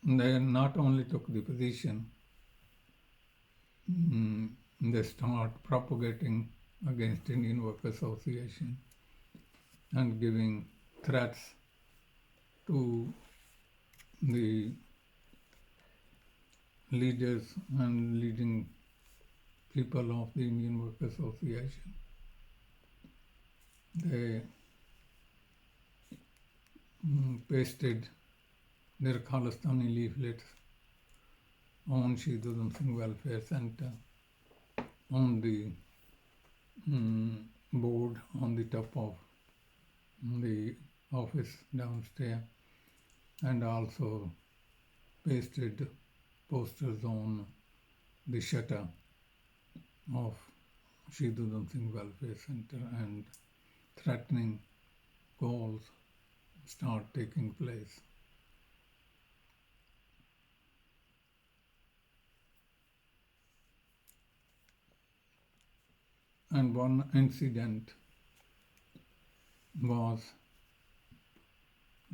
they not only took the position, they start propagating against Indian Work Association and giving threats to the leaders and leading people of the Indian Work Association. They pasted their Khalistani leaflets on Shahid Udham Singh Welfare Center on the board on the top of the office downstairs, and also pasted posters on the shutter of Shahid Udham Singh Welfare Center and threatening calls start taking place. And one incident was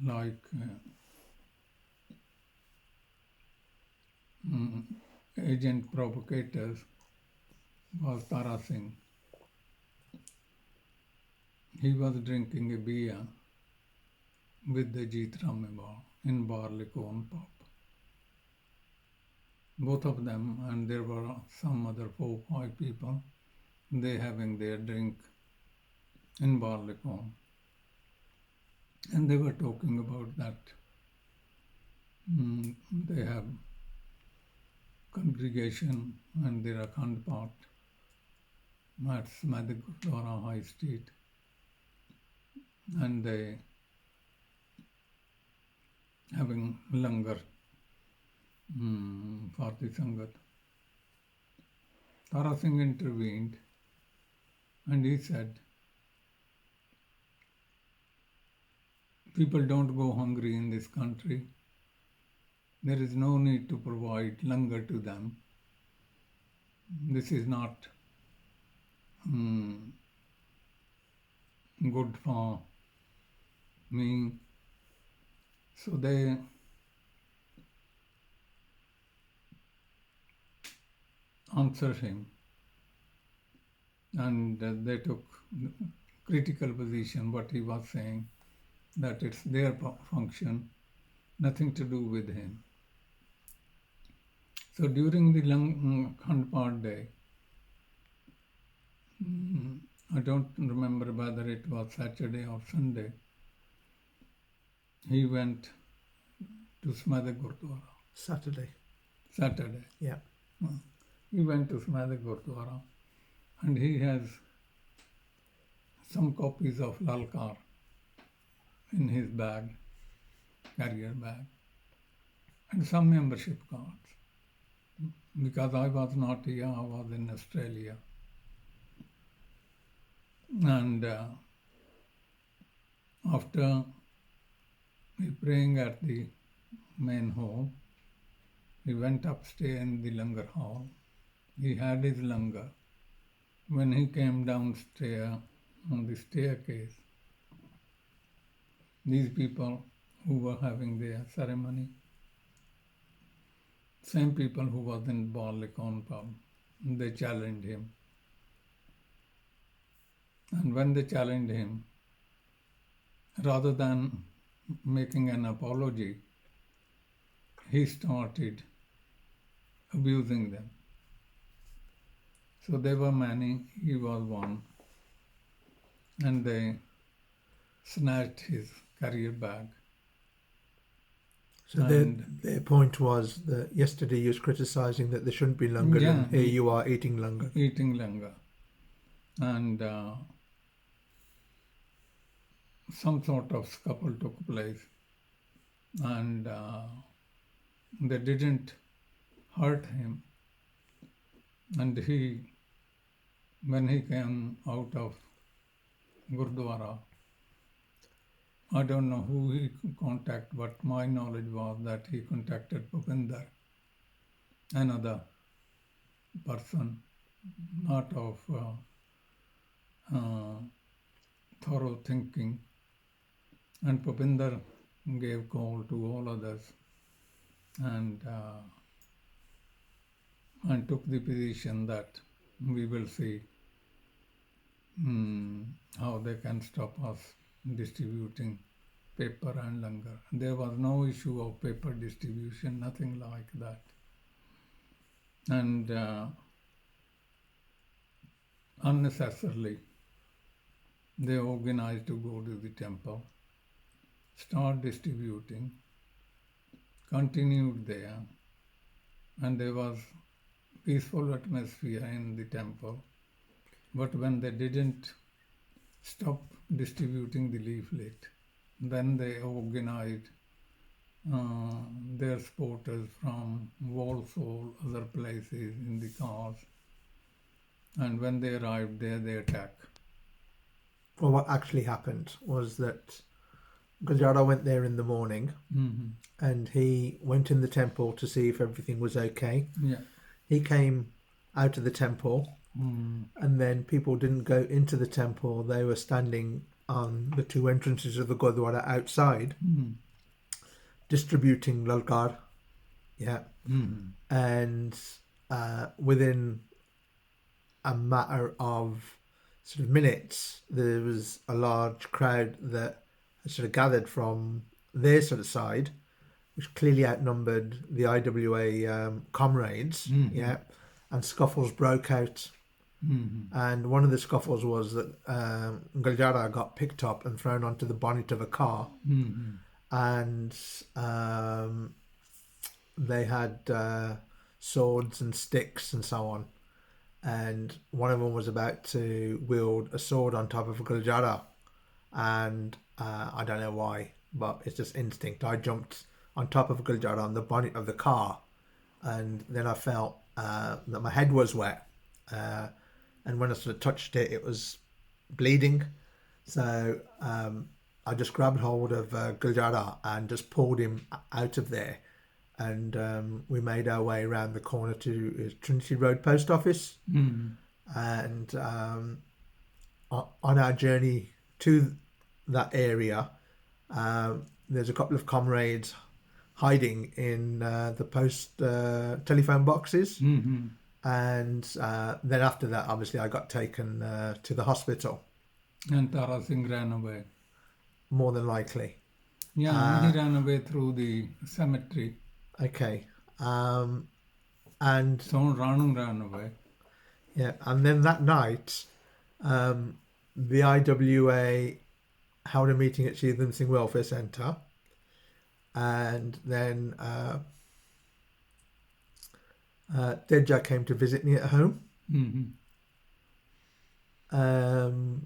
like agent provocators was Tara Singh. He was drinking a beer with the Jeet Ramewal in Barleycorn pub. Both of them, and there were some other 4-5 people, they having their drink in Barleycorn. And they were talking about that they have congregation and their Akhand Path at Smethwick Gurdwara High Street, and they having langar for the Sangat. Tara Singh intervened and he said, people don't go hungry in this country. There is no need to provide langar to them. This is not good for me. So they answered him, and they took critical position what he was saying, that it's their function, nothing to do with him. So during the Akhand Path day, I don't remember whether it was Saturday or Sunday, he went to Smethwick Gurdwara. Saturday. Yeah. He went to Smethwick Gurdwara and he has some copies of Lalkar in his bag, carrier bag, and some membership cards. Because I was not here, I was in Australia. And after praying at the main hall, he went upstairs in the langar hall. He had his langar. When he came downstairs on the staircase, these people who were having their ceremony, same people who was in Barleycorn pub, they challenged him. And when they challenged him, rather than making an apology, he started abusing them. So there were many, he was one, and they snatched his carrier bag. So their point was that yesterday you was criticising that there shouldn't be langar, and here you are eating langar. Eating langar. And some sort of scuffle took place, and they didn't hurt him. And when he came out of Gurdwara, I don't know who he contacted, but my knowledge was that he contacted Bhupinder, another person, not of thorough thinking. And Bhupinder gave call to all others and took the position that we will see how they can stop us distributing paper and langar. There was no issue of paper distribution, nothing like that. And unnecessarily, they organized to go to the temple, start distributing, continued there, and there was peaceful atmosphere in the temple. But when they didn't stop distributing the leaflet, then they organized their supporters from Walsall, other places in the cars, and when they arrived there, they attacked. Well, what actually happened was that Gurdwara went there in the morning, and he went in the temple to see if everything was okay. Yeah. He came out of the temple, and then people didn't go into the temple. They were standing on the two entrances of the Gurdwara outside, distributing lalkar. Yeah. And within a matter of sort of minutes, there was a large crowd that had sort of gathered from their sort of side, which clearly outnumbered the IWA comrades. Yeah. And scuffles broke out. And one of the scuffles was that Gurdwara got picked up and thrown onto the bonnet of a car. And they had swords and sticks and so on. And one of them was about to wield a sword on top of Gurdwara. And I don't know why, but it's just instinct. I jumped on top of Gurdwara on the bonnet of the car. And then I felt that my head was wet. And when I sort of touched it, it was bleeding. So I just grabbed hold of Gurdwara and just pulled him out of there. And we made our way around the corner to Trinity Road Post Office. And on our journey to that area, there's a couple of comrades hiding in the post telephone boxes. And then after that, obviously, I got taken to the hospital. And Tara Singh ran away. More than likely. Yeah, he ran away through the cemetery. Okay. And So Ranu ran away. yeah, and then that night, the IWA held a meeting at Khalistan Singh Welfare Centre. And then Deja came to visit me at home. So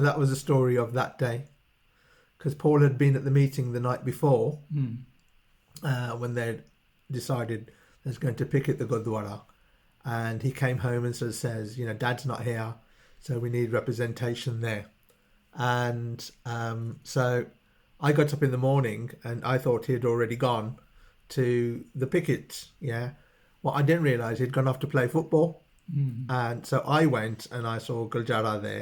that was the story of that day. Because Paul had been at the meeting the night before, when they decided there's going to picket the Gurdwara. And he came home and sort of says, you know, Dad's not here, so we need representation there. And so I got up in the morning and I thought he had already gone to the pickets. Yeah. Well, I didn't realise he'd gone off to play football. And so I went and I saw Gurdwara there.